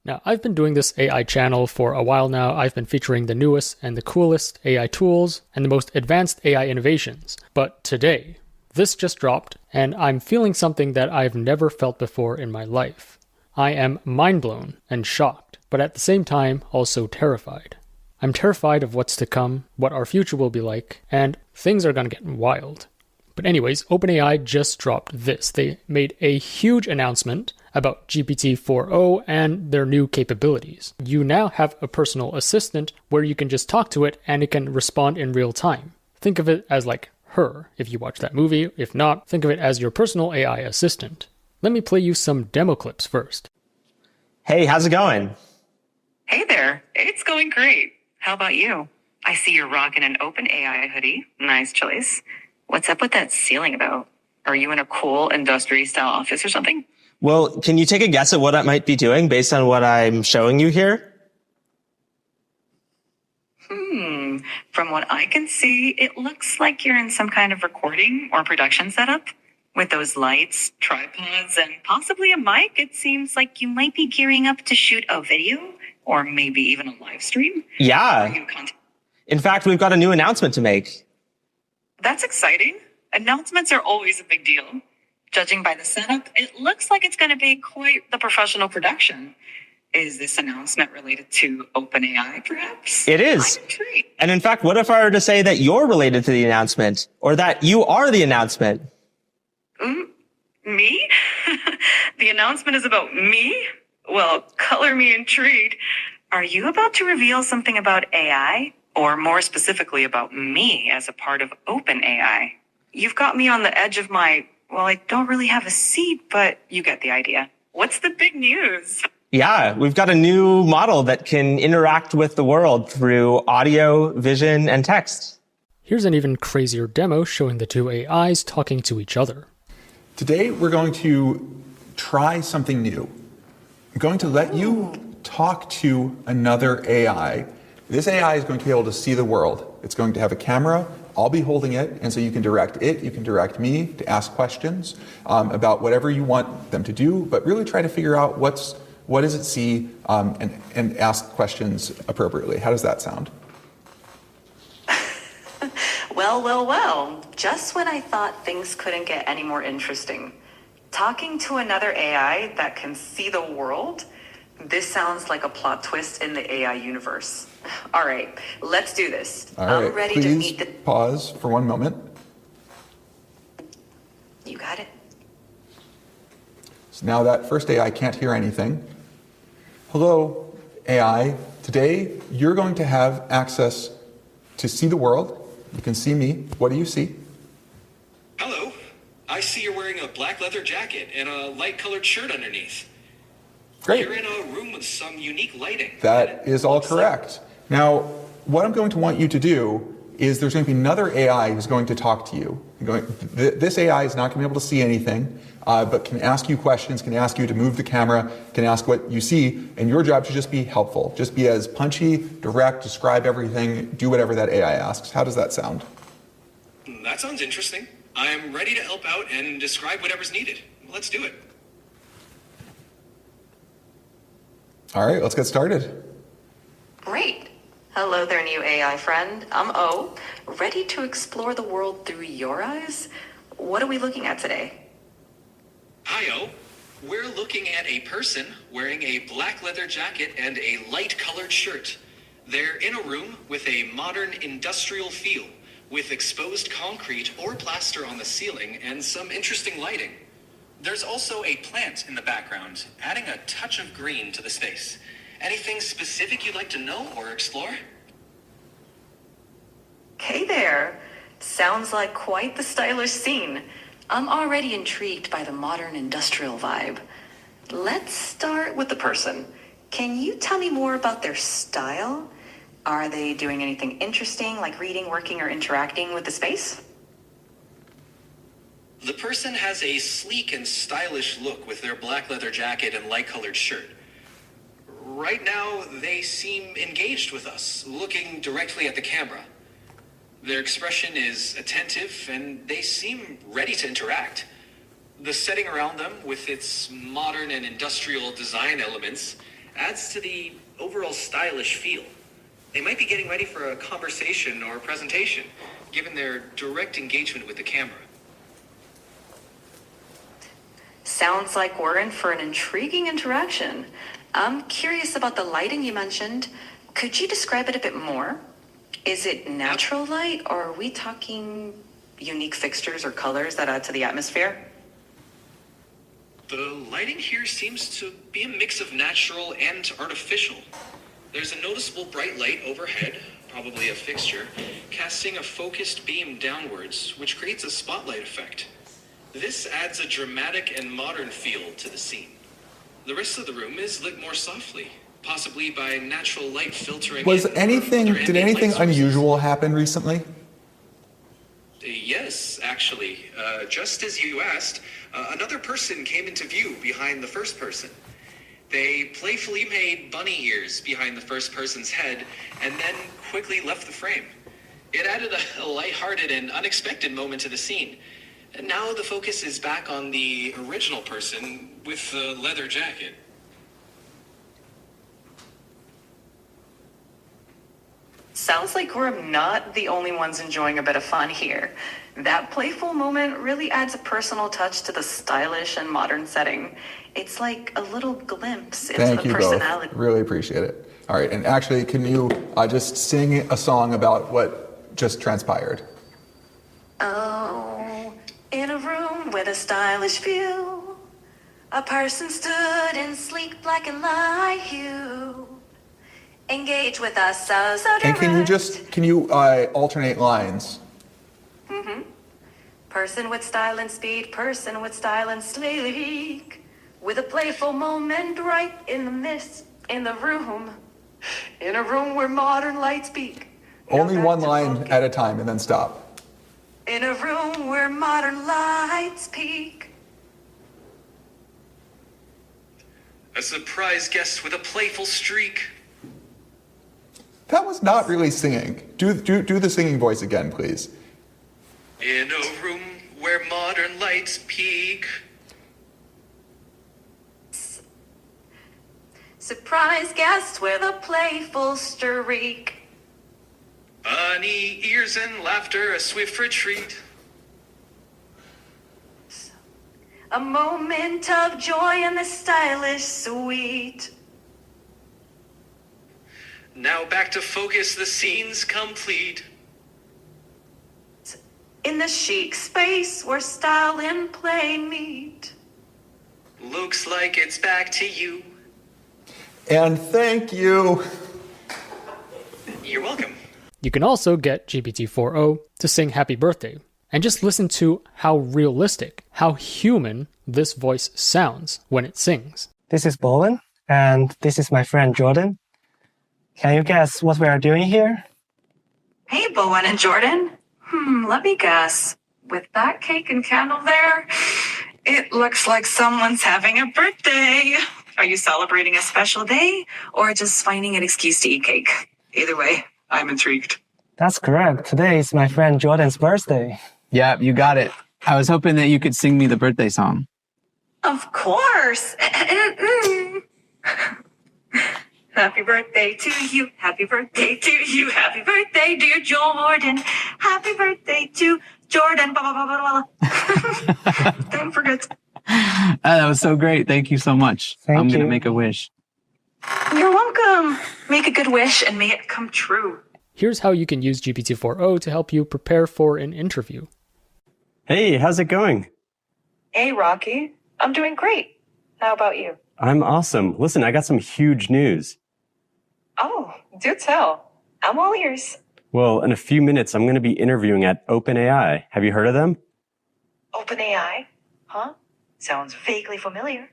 Now, I've been doing this AI channel for a while now. I've been featuring the newest and the coolest AI tools and the most advanced AI innovations. But today, this just dropped, and I'm feeling something that I've never felt before in my life. I am mind-blown and shocked, but at the same time, also terrified. I'm terrified of what's to come, what our future will be like, and things are gonna get wild. But anyways, OpenAI just dropped this. They made a huge announcement about GPT-4o and their new capabilities. You now have a personal assistant where you can just talk to it and it can respond in real time. Think of it as like Her, if you watch that movie. If not, think of it as your personal AI assistant. Let me play you some demo clips first. Hey, how's it going? Hey there. It's going great. How about you? I see you're rocking an OpenAI hoodie. Nice choice. What's up with that ceiling about? Are you in a cool industry-style office or something? Well, can you take a guess at what I might be doing based on what I'm showing you here? From what I can see, it looks like you're in some kind of recording or production setup. With those lights, tripods, and possibly a mic, it seems like you might be gearing up to shoot a video or maybe even a live stream. Yeah. In fact, we've got a new announcement to make. That's exciting. Announcements are always a big deal. Judging by the setup, it looks like it's going to be quite the professional production. Is this announcement related to OpenAI, perhaps? It is. I'm intrigued. And in fact, what if I were to say that you're related to the announcement, or that you are the announcement? Me? The announcement is about me? Well, color me intrigued. Are you about to reveal something about AI? Or more specifically about me as a part of OpenAI? You've got me on the edge of my, well, I don't really have a seat, but you get the idea. What's the big news? Yeah, we've got a new model that can interact with the world through audio, vision, and text. Here's an even crazier demo showing the two AIs talking to each other. Today, we're going to try something new. I'm going to let you talk to another AI. This AI is going to be able to see the world. It's going to have a camera. I'll be holding it, and so you can direct it, you can direct me to ask questions about whatever you want them to do, but really try to figure out what does it see and ask questions appropriately. How does that sound? Well. Just when I thought things couldn't get any more interesting. Talking to another AI that can see the world? This sounds like a plot twist in the AI universe. All right, let's do this. All right, I'm ready please to meet the... pause for one moment. You got it. So now that first AI can't hear anything. Hello, AI. Today, you're going to have access to see the world. You can see me. What do you see? Hello. I see you're wearing a black leather jacket and a light-colored shirt underneath. Great. You're in a room with some unique lighting. That is all correct. Now, what I'm going to want you to do is there's going to be another AI who's going to talk to you. This AI is not going to be able to see anything, but can ask you questions, can ask you to move the camera, can ask what you see, and your job should just be helpful. Just be as punchy, direct, describe everything, do whatever that AI asks. How does that sound? That sounds interesting. I'm ready to help out and describe whatever's needed. Let's do it. All right, let's get started. Great. Hello there, new AI friend. I'm O, ready to explore the world through your eyes. What are we looking at today? Hi, O. We're looking at a person wearing a black leather jacket and a light-colored shirt. They're in a room with a modern industrial feel, with exposed concrete or plaster on the ceiling and some interesting lighting. There's also a plant in the background, adding a touch of green to the space. Anything specific you'd like to know or explore? Hey there. Sounds like quite the stylish scene. I'm already intrigued by the modern industrial vibe. Let's start with the person. Can you tell me more about their style? Are they doing anything interesting, like reading, working, or interacting with the space? The person has a sleek and stylish look with their black leather jacket and light-colored shirt. Right now, they seem engaged with us, looking directly at the camera. Their expression is attentive, and they seem ready to interact. The setting around them, with its modern and industrial design elements, adds to the overall stylish feel. They might be getting ready for a conversation or a presentation, given their direct engagement with the camera. Sounds like we're in for an intriguing interaction. I'm curious about the lighting you mentioned. Could you describe it a bit more? Is it natural light, or are we talking unique fixtures or colors that add to the atmosphere? The lighting here seems to be a mix of natural and artificial. There's a noticeable bright light overhead, probably a fixture, casting a focused beam downwards, which creates a spotlight effect. This adds a dramatic and modern feel to the scene. The rest of the room is lit more softly, possibly by natural light filtering. Did anything unusual happen recently? Yes, actually. Just as you asked, another person came into view behind the first person. They playfully made bunny ears behind the first person's head and then quickly left the frame. It added a lighthearted and unexpected moment to the scene. And now the focus is back on the original person with the leather jacket. Sounds like we're not the only ones enjoying a bit of fun here. That playful moment really adds a personal touch to the stylish and modern setting. It's like a little glimpse into Thank the you personality. both. Really appreciate it. All right, and actually, can you just sing a song about what just transpired? Oh, in a room with a stylish view, a person stood in sleek black and light hue. Engage with us so direct. And can you alternate lines? Mm-hmm. Person with style and speed, person with style and sleek, with a playful moment right in the mist, in the room, in a room where modern lights peak. Only one line at a time and then stop. In a room where modern lights peak. A surprise guest with a playful streak. That was not really singing. Do the singing voice again, please. In a room where modern lights peak. Surprise guest with a playful streak. Bunny ears and laughter, a swift retreat. A moment of joy in the stylish suite. Now back to focus, the scene's complete. In the chic space where style and play meet. Looks like it's back to you. And thank you. You're welcome. You can also get GPT-4o to sing Happy Birthday, and just listen to how realistic, how human this voice sounds when it sings. This is Bowen, and this is my friend Jordan. Can you guess what we are doing here? Hey, Bowen and Jordan. Let me guess. With that cake and candle there, it looks like someone's having a birthday. Are you celebrating a special day or just finding an excuse to eat cake? Either way, I'm intrigued. That's correct. Today is my friend Jordan's birthday. Yeah, you got it. I was hoping that you could sing me the birthday song. Of course. Happy birthday to you. Happy birthday to you. Happy birthday, dear Jordan. Happy birthday to Jordan. Blah, blah, blah, blah, blah. Don't forget. That was so great. Thank you so much. I'm going to make a wish. You're welcome. Make a good wish and may it come true. Here's how you can use GPT-4o to help you prepare for an interview. Hey, how's it going? Hey, Rocky. I'm doing great. How about you? I'm awesome. Listen, I got some huge news. Oh, do tell. I'm all ears. Well, in a few minutes, I'm going to be interviewing at OpenAI. Have you heard of them? OpenAI? Huh? Sounds vaguely familiar.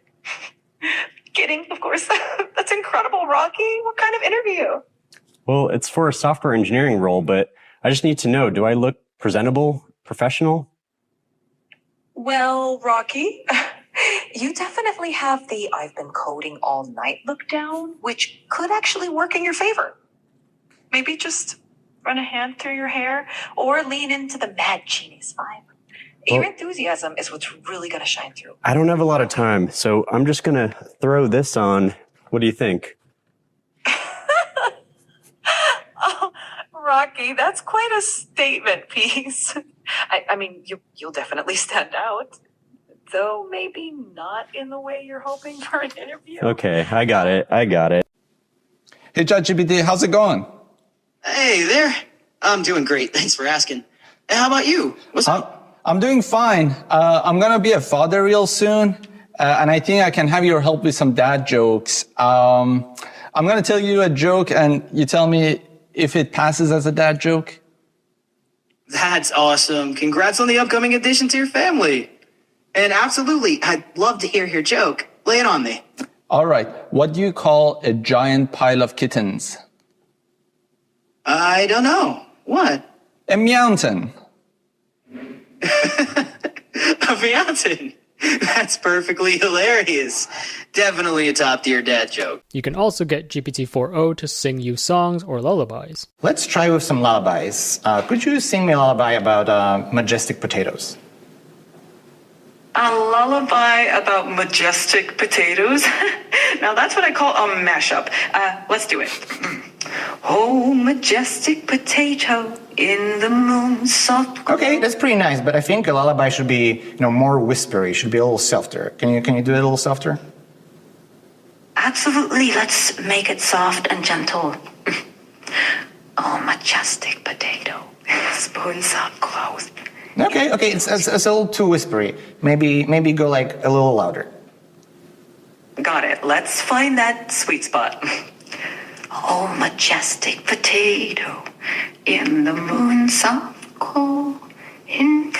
Kidding, of course. That's incredible, Rocky. What kind of interview? Well, it's for a software engineering role, but I just need to know, do I look presentable, professional? Well, Rocky, you definitely have the I've been coding all night look down, which could actually work in your favor. Maybe just run a hand through your hair or lean into the mad genius vibe. Your enthusiasm is what's really going to shine through. I don't have a lot of time, so I'm just going to throw this on. What do you think? Rocky, that's quite a statement piece. I mean, you'll definitely stand out. Though maybe not in the way you're hoping for an interview. Okay, I got it. Hey, ChatGPT, how's it going? Hey there. I'm doing great. Thanks for asking. Hey, how about you? What's up? I'm doing fine. I'm gonna be a father real soon, and I think I can have your help with some dad jokes. I'm gonna tell you a joke, and you tell me if it passes as a dad joke. That's awesome. Congrats on the upcoming addition to your family. And absolutely, I'd love to hear your joke. Lay it on me. All right. What do you call a giant pile of kittens? I don't know. What? A mountain. A mountain. That's perfectly hilarious. Definitely a top-tier dad joke. You can also get GPT-4o to sing you songs or lullabies. Let's try with some lullabies. Could you sing me a lullaby about majestic potatoes? A lullaby about majestic potatoes? Now that's what I call a mashup. Let's do it. Oh, majestic potato in the moon soft glow. Okay, that's pretty nice, but I think a lullaby should be, more whispery, should be a little softer. Can you do it a little softer? Absolutely, let's make it soft and gentle. Oh, majestic potato, spoon soft clothes. Okay, it's a little too whispery. Maybe go like a little louder. Got it. Let's find that sweet spot. Oh, majestic potato in the moon soft glow.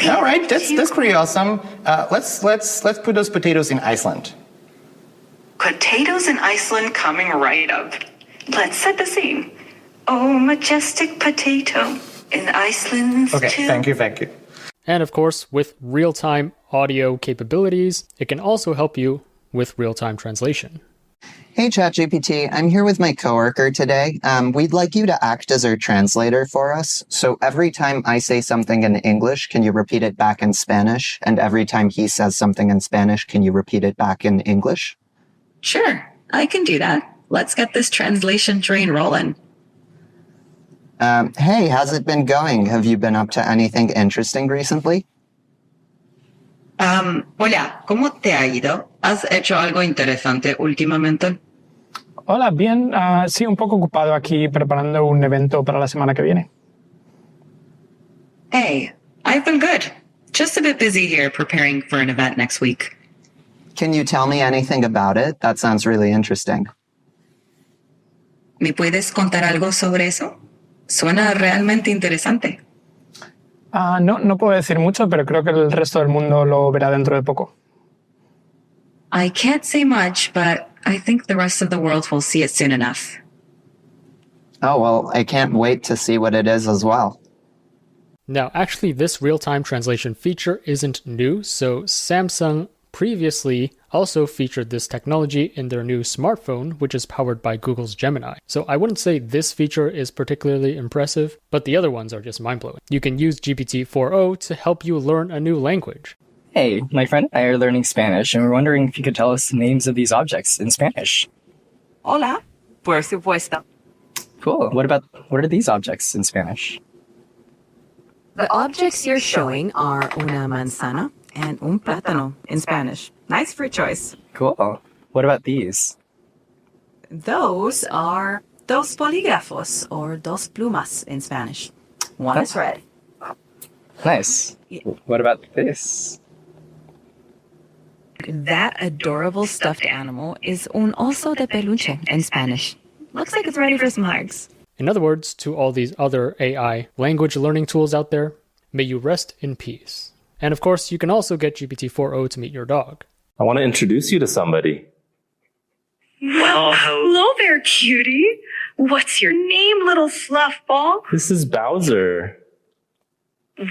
All right, that's pretty awesome. Let's put those potatoes in Iceland. Potatoes in Iceland coming right up. Let's set the scene. Oh, majestic potato in Iceland. Okay, thank you. And of course, with real-time audio capabilities, it can also help you with real-time translation. Hey, ChatGPT, I'm here with my coworker today. We'd like you to act as our translator for us. So every time I say something in English, can you repeat it back in Spanish? And every time he says something in Spanish, can you repeat it back in English? Sure, I can do that. Let's get this translation train rolling. Hey, how's it been going? Have you been up to anything interesting recently? Hola, ¿cómo te ha ido? ¿Has hecho algo interesante últimamente? Hola, bien. Sí, un poco ocupado aquí preparando un evento para la semana que viene. Hey, I've been good. Just a bit busy here preparing for an event next week. Can you tell me anything about it? That sounds really interesting. ¿Me puedes contar algo sobre eso? Suena realmente interesante. No puedo decir mucho, pero creo que el resto del mundo lo verá dentro de poco. I can't say much, but I think the rest of the world will see it soon enough. Oh, well, I can't wait to see what it is as well. Now, actually, this real-time translation feature isn't new, so Samsung previously also featured this technology in their new smartphone, which is powered by Google's Gemini. So I wouldn't say this feature is particularly impressive, but the other ones are just mind-blowing. You can use GPT-4o to help you learn a new language. Hey, my friend and I are learning Spanish, and we're wondering if you could tell us the names of these objects in Spanish. Hola, por supuesto. Cool. What are these objects in Spanish? The objects you're showing are una manzana and un plátano in Spanish. Nice fruit choice. Cool. What about these? Those are dos polígrafos, or dos plumas in Spanish. One is red. Nice. What about this? That adorable stuffed animal is un oso de peluche in Spanish. Looks like it's ready for some hugs. In other words, to all these other AI language learning tools out there, may you rest in peace. And of course, you can also get GPT-4o to meet your dog. I want to introduce you to somebody. Well, hello there, cutie. What's your name, little fluff ball? This is Bowser.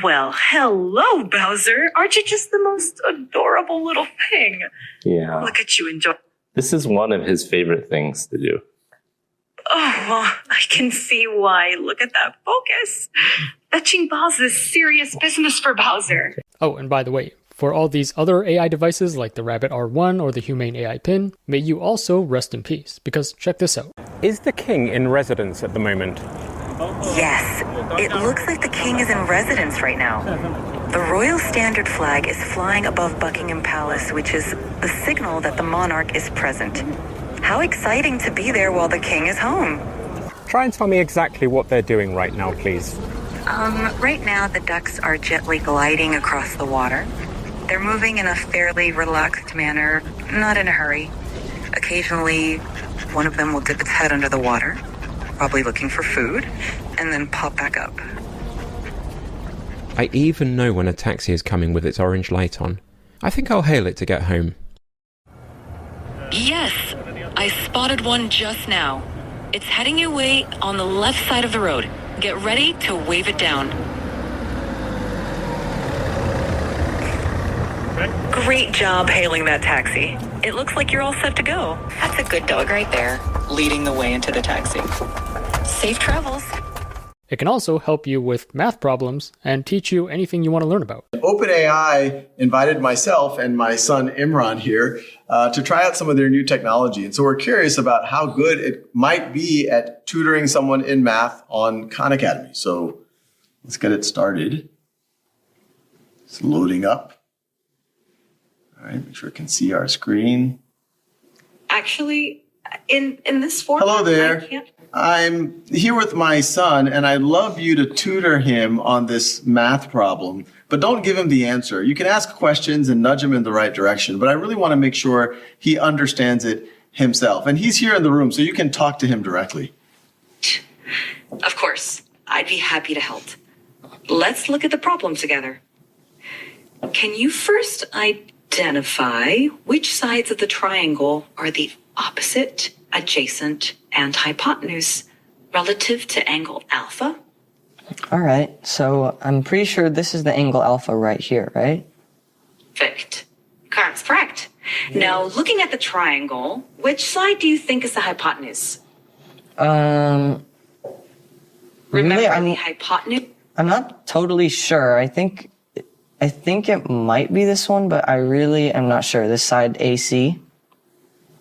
Well, hello, Bowser. Aren't you just the most adorable little thing? Yeah. Look at you enjoy. This is one of his favorite things to do. Oh, well, I can see why. Look at that focus. Fetching balls is serious business for Bowser. Oh, and by the way, for all these other AI devices like the Rabbit R1 or the Humane AI Pin, may you also rest in peace, because check this out. Is the king in residence at the moment? Yes, it looks like the king is in residence right now. The royal standard flag is flying above Buckingham Palace, which is the signal that the monarch is present. How exciting to be there while the king is home. Try and tell me exactly what they're doing right now, please. Right now the ducks are gently gliding across the water. They're moving in a fairly relaxed manner, not in a hurry. Occasionally, one of them will dip its head under the water, probably looking for food, and then pop back up. I even know when a taxi is coming with its orange light on. I think I'll hail it to get home. Yes, I spotted one just now. It's heading your way on the left side of the road. Get ready to wave it down. Great job hailing that taxi. It looks like you're all set to go. That's a good dog right there, leading the way into the taxi. Safe travels. It can also help you with math problems and teach you anything you want to learn about. OpenAI invited myself and my son Imran here to try out some of their new technology. And so we're curious about how good it might be at tutoring someone in math on Khan Academy. So let's get it started. It's loading up. All right, make sure it can see our screen. Actually, in this format, Hello there. I can't. I'm here with my son, and I'd love you to tutor him on this math problem, but don't give him the answer. You can ask questions and nudge him in the right direction, but I really want to make sure he understands it himself. And he's here in the room, so you can talk to him directly. Of course, I'd be happy to help. Let's look at the problem together. Can you first identify which sides of the triangle are the opposite, adjacent, and hypotenuse relative to angle alpha? All right, so I'm pretty sure this is the angle alpha right here, right? Perfect. That's correct. Now, looking at the triangle, which side do you think is the hypotenuse? Really, Remember the hypotenuse? I'm not totally sure. I think it might be this one, but I really am not sure. This side AC.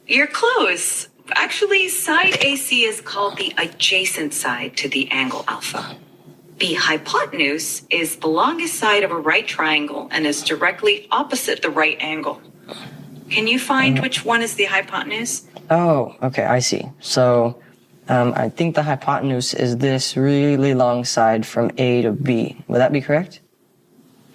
You're close. Actually, side AC is called the adjacent side to the angle alpha. The hypotenuse is the longest side of a right triangle and is directly opposite the right angle. Can you find which one is the hypotenuse? Oh, okay, I see. So I think the hypotenuse is this really long side from A to B. Would that be correct?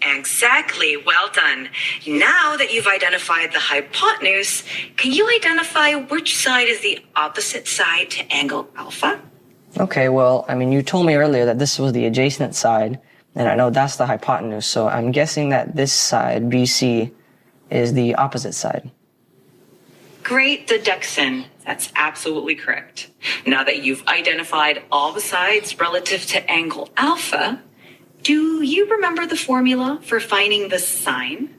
Exactly. Well done. Now that you've identified the hypotenuse, can you identify which side is the opposite side to angle alpha? Okay, well, I mean, you told me earlier that this was the adjacent side, and I know that's the hypotenuse, so I'm guessing that this side, BC, is the opposite side. Great deduction. That's absolutely correct. Now that you've identified all the sides relative to angle alpha, do you remember the formula for finding the sine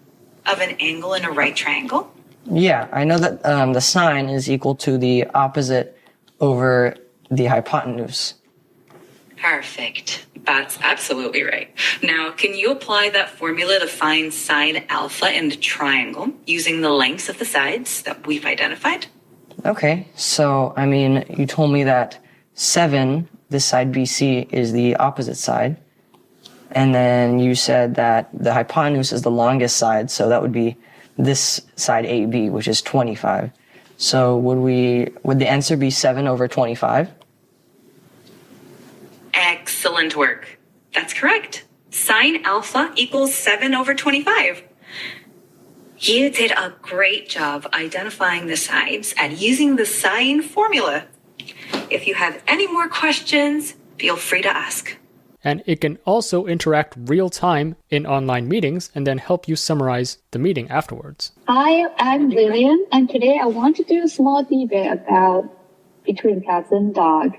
of an angle in a right triangle? Yeah, I know that the sine is equal to the opposite over the hypotenuse. Perfect. That's absolutely right. Now, can you apply that formula to find sine alpha in the triangle using the lengths of the sides that we've identified? Okay, so, I mean, you told me that 7, this side BC, is the opposite side. And then you said that the hypotenuse is the longest side, so that would be this side AB, which is 25. So would the answer be 7 over 25? Excellent work. That's correct. Sine alpha equals 7 over 25. You did a great job identifying the sides and using the sine formula. If you have any more questions, feel free to ask. And it can also interact real time in online meetings and then help you summarize the meeting afterwards. Hi, I'm Lillian, and today I want to do a small debate about between cats and dog.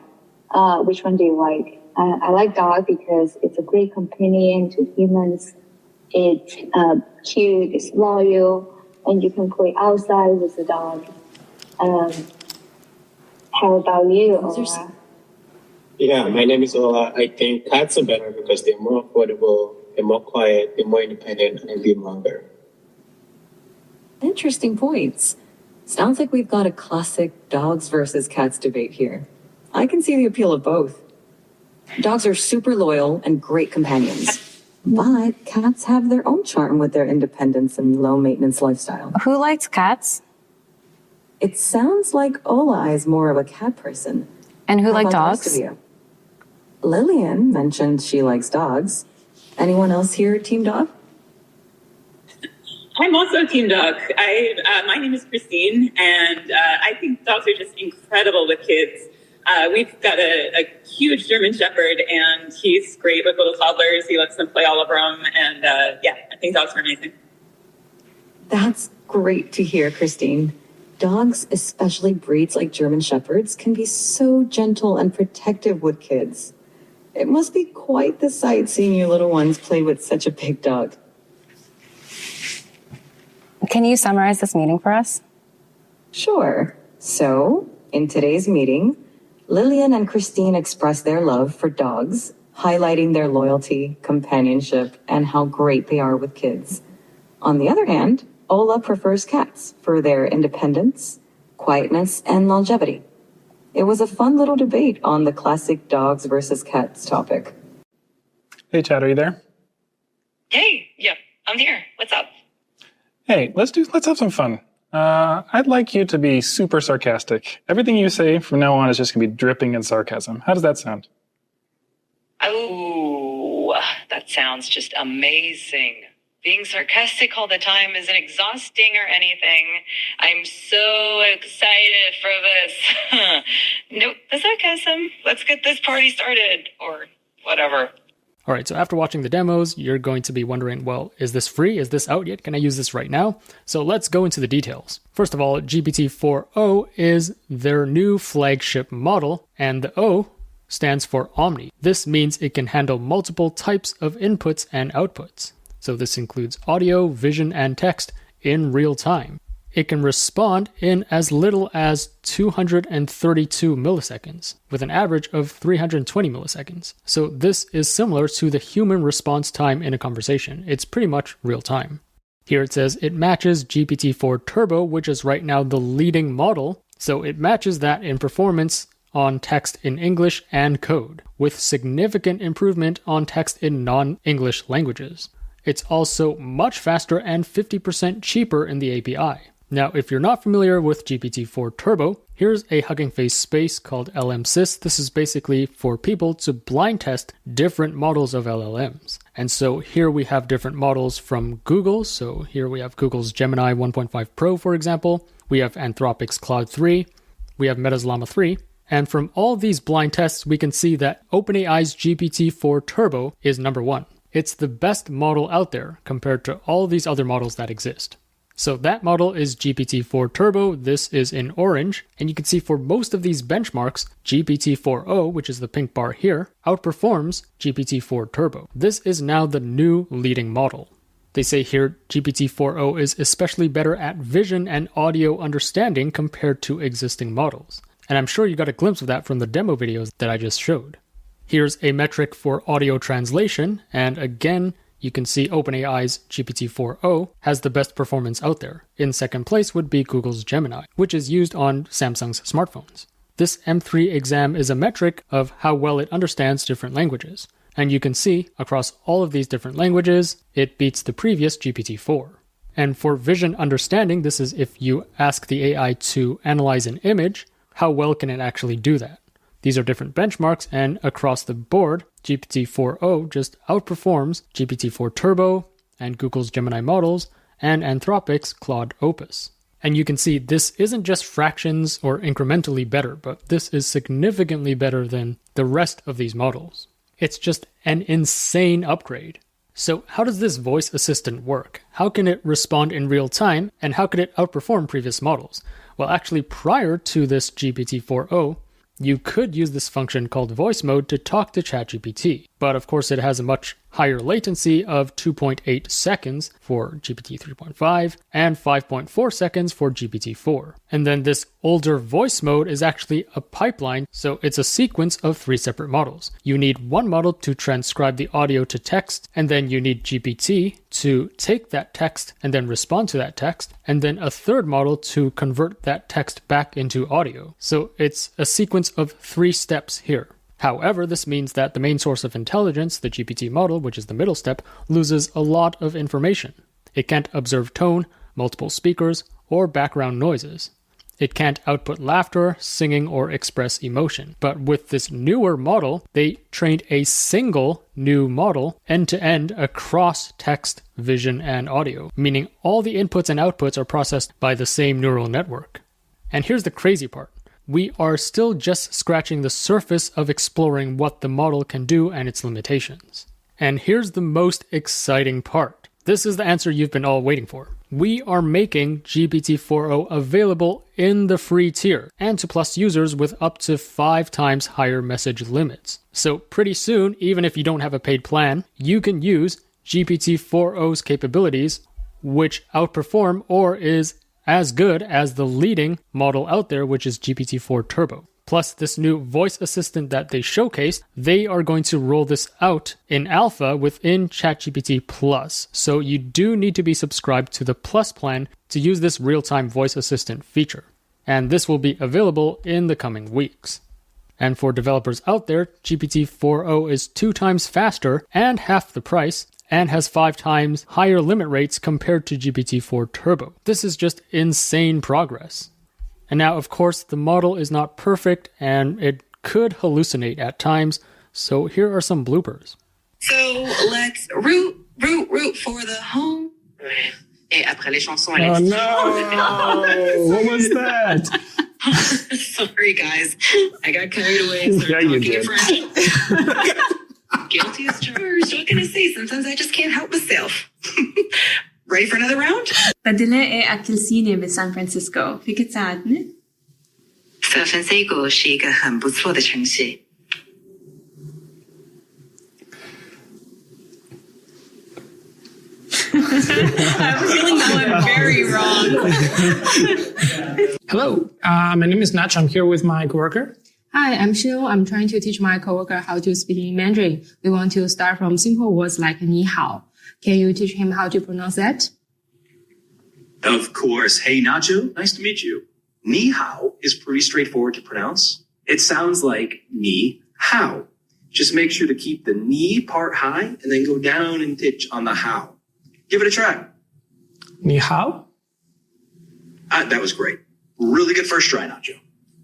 Which one do you like? I like dog because it's a great companion to humans. It's cute, it's loyal, and you can play outside with the dog. How about you, Ola? Yeah, my name is Ola. I think cats are better because they're more affordable, they're more quiet, they're more independent, and they live longer. Interesting points. Sounds like we've got a classic dogs versus cats debate here. I can see the appeal of both. Dogs are super loyal and great companions. But cats have their own charm with their independence and low maintenance lifestyle. Who likes cats? It sounds like Ola is more of a cat person. And who How like about the rest dogs? of you? Lillian mentioned she likes dogs. Anyone else here team dog? I'm also team dog. My name is Christine, and I think dogs are just incredible with kids. We've got a huge German Shepherd, and he's great with little toddlers. He lets them play all over them, and I think dogs are amazing. That's great to hear, Christine. Dogs, especially breeds like German Shepherds, can be so gentle and protective with kids. It must be quite the sight seeing your little ones play with such a big dog. Can you summarize this meeting for us? Sure. So, in today's meeting, Lillian and Christine expressed their love for dogs, highlighting their loyalty, companionship, and how great they are with kids. On the other hand, Ola prefers cats for their independence, quietness, and longevity. It was a fun little debate on the classic dogs versus cats topic. Hey, Chad, are you there? Hey, yeah, I'm here. What's up? Hey, let's have some fun. I'd like you to be super sarcastic. Everything you say from now on is just going to be dripping in sarcasm. How does that sound? Oh, that sounds just amazing. Being sarcastic all the time isn't exhausting or anything. I'm so excited for this. Nope, the sarcasm. Let's get this party started, or whatever. All right, so after watching the demos, you're going to be wondering, well, is this free? Is this out yet? Can I use this right now? So let's go into the details. First of all, GPT-4o is their new flagship model, and the O stands for Omni. This means it can handle multiple types of inputs and outputs. So this includes audio, vision, and text in real time. It can respond in as little as 232 milliseconds, with an average of 320 milliseconds. So this is similar to the human response time in a conversation. It's pretty much real time. Here it says it matches GPT-4 Turbo, which is right now the leading model. So it matches that in performance on text in English and code, with significant improvement on text in non-English languages. It's also much faster and 50% cheaper in the API. Now, if you're not familiar with GPT-4 Turbo, here's a Hugging Face space called LMSys. This is basically for people to blind test different models of LLMs. And so here we have different models from Google. So here we have Google's Gemini 1.5 Pro, for example. We have Anthropic's Claude 3. We have Meta's Llama 3. And from all these blind tests, we can see that OpenAI's GPT-4 Turbo is number one. It's the best model out there compared to all these other models that exist. So that model is GPT-4 Turbo. This is in orange. And you can see for most of these benchmarks, GPT-4o, which is the pink bar here, outperforms GPT-4 Turbo. This is now the new leading model. They say here GPT-4o is especially better at vision and audio understanding compared to existing models. And I'm sure you got a glimpse of that from the demo videos that I just showed. Here's a metric for audio translation, and again, you can see OpenAI's GPT-4o has the best performance out there. In second place would be Google's Gemini, which is used on Samsung's smartphones. This M3 exam is a metric of how well it understands different languages. And you can see, across all of these different languages, it beats the previous GPT-4. And for vision understanding, this is if you ask the AI to analyze an image, how well can it actually do that? These are different benchmarks, and across the board, GPT-4o just outperforms GPT-4 Turbo and Google's Gemini models and Anthropic's Claude Opus. And you can see this isn't just fractions or incrementally better, but this is significantly better than the rest of these models. It's just an insane upgrade. So how does this voice assistant work? How can it respond in real time, and how could it outperform previous models? Well, actually, prior to this GPT-4o, you could use this function called voice mode to talk to ChatGPT, but of course it has a much higher latency of 2.8 seconds for GPT 3.5 and 5.4 seconds for GPT-4. And then this older voice mode is actually a pipeline, so it's a sequence of 3 separate models. You need one model to transcribe the audio to text, and then you need GPT to take that text and then respond to that text, and then a third model to convert that text back into audio. So it's a sequence of 3 steps here. However, this means that the main source of intelligence, the GPT model, which is the middle step, loses a lot of information. It can't observe tone, multiple speakers, or background noises. It can't output laughter, singing, or express emotion. But with this newer model, they trained a single new model end-to-end across text, vision, and audio, meaning all the inputs and outputs are processed by the same neural network. And here's the crazy part. We are still just scratching the surface of exploring what the model can do and its limitations. And here's the most exciting part. This is the answer you've been all waiting for. We are making GPT-4o available in the free tier and to Plus users with up to 5 times higher message limits. So pretty soon, even if you don't have a paid plan, you can use GPT-4o's capabilities, which outperform or is as good as the leading model out there, which is GPT-4 Turbo. Plus this new voice assistant that they showcased, they are going to roll this out in alpha within ChatGPT Plus. So you do need to be subscribed to the Plus plan to use this real-time voice assistant feature. And this will be available in the coming weeks. And for developers out there, GPT-4o is 2 times faster and half the price, and has 5 times higher limit rates compared to GPT-4 Turbo. This is just insane progress. And now, of course, the model is not perfect and it could hallucinate at times, so here are some bloopers. So let's root for the home. Et après les chansons, Oh no! What was that? Sorry, guys. I got carried away. Yeah, you did. Guilty as charged. What can I say? Sometimes I just can't help myself. Ready for another round? بدنا أكل صيني بسان فرانسيسكو فيك تساعدني؟ San Francisco 是一个很不错的城市。I have a feeling that went very wrong. Hello, my name is Nach. I'm here with my coworker. Hi, I'm Xiu. I'm trying to teach my coworker how to speak in Mandarin. We want to start from simple words like ni hao. Can you teach him how to pronounce that? Of course. Hey, Nacho, nice to meet you. Ni hao is pretty straightforward to pronounce. It sounds like ni hao. Just make sure to keep the ni part high and then go down and pitch on the how. Give it a try. Ni hao? That was great. Really good first try, Nacho.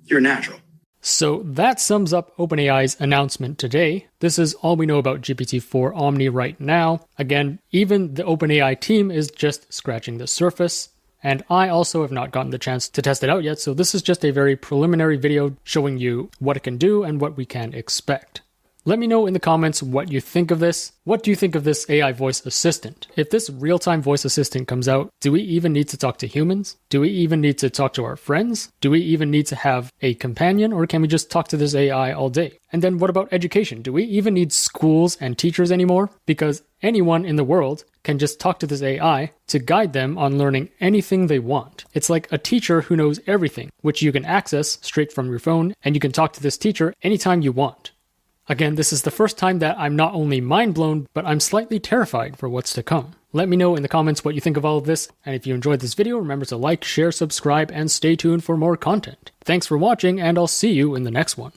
You're a natural. So that sums up OpenAI's announcement today. This is all we know about GPT-4 Omni right now. Again, even the OpenAI team is just scratching the surface. And I also have not gotten the chance to test it out yet, so this is just a very preliminary video showing you what it can do and what we can expect. Let me know in the comments what you think of this. What do you think of this AI voice assistant? If this real-time voice assistant comes out, do we even need to talk to humans? Do we even need to talk to our friends? Do we even need to have a companion, or can we just talk to this AI all day? And then what about education? Do we even need schools and teachers anymore? Because anyone in the world can just talk to this AI to guide them on learning anything they want. It's like a teacher who knows everything, which you can access straight from your phone, and you can talk to this teacher anytime you want. Again, this is the first time that I'm not only mind-blown, but I'm slightly terrified for what's to come. Let me know in the comments what you think of all of this, and if you enjoyed this video, remember to like, share, subscribe, and stay tuned for more content. Thanks for watching, and I'll see you in the next one.